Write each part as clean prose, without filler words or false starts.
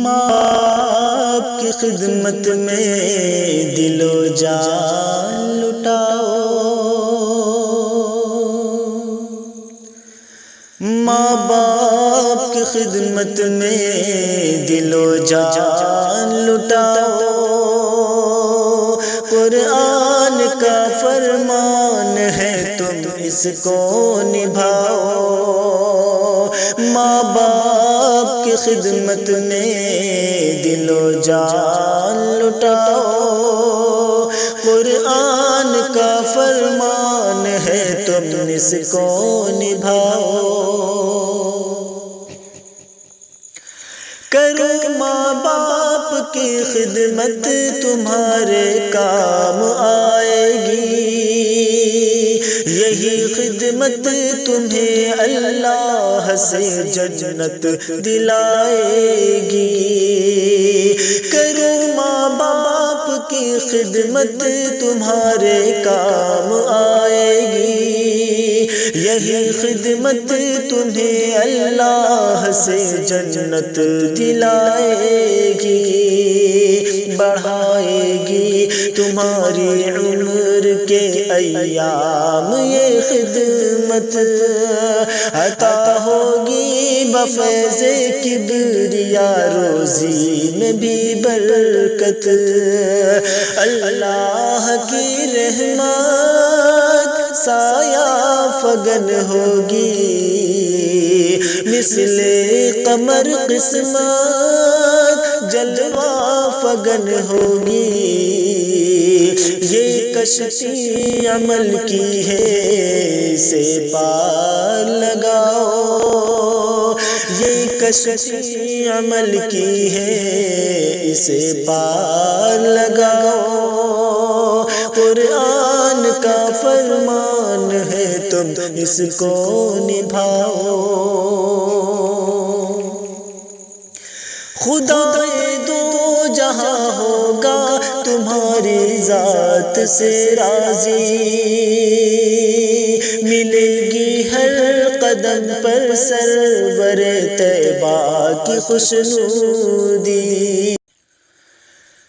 ماں کی خدمت میں دل و جان لٹاؤ، ماں باپ کی خدمت میں دل و جان لٹاؤ، قرآن کا فرمان ہے تم اس کو نبھاؤ، ماں باپ کی خدمت میں دل و جان لٹاؤ، قرآن کا فرمان ہے تم اس کو نبھاؤ، کرو ماں باپ کی خدمت تمہارے کام آئے گی، یہی خدمت تمہیں اللہ سے جنت دلائے گی، کرو ماں باپ کی خدمت تمہارے کام آئے گی، یہی خدمت تمہیں اللہ سے جنت دلائے گی، بڑھائے گی تمہاری عمر کے ایام یہ خدمت، عطا ہوگی بفیض کبریا روزی میں بھی برکت، اللہ کی رحمت سایہ فگن ہوگی، مثل قمر قسمت جلوہ فگن ہوگی، یہ کشتی عمل کی ہے اسے پار لگاؤ، یہ کشتی عمل کی ہے اسے پار لگاؤ، قرآن کا فرمان ہے تم اس کو نبھاؤ، خدائے دو جہاں ہوگا تمہاری ذات سے راضی، ملے گی ہر قدم پر سرور طیبہ کی خوشنودی،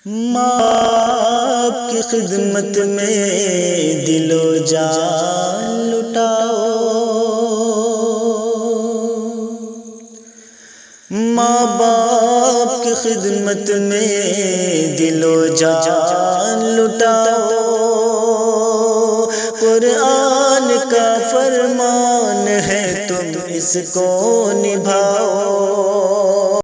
ماں کی خدمت میں دل و جان لٹاؤ، ماں باپ کی خدمت میں دل و جان لٹاؤ، قرآن کا فرمان ہے تم اس کو نبھاؤ،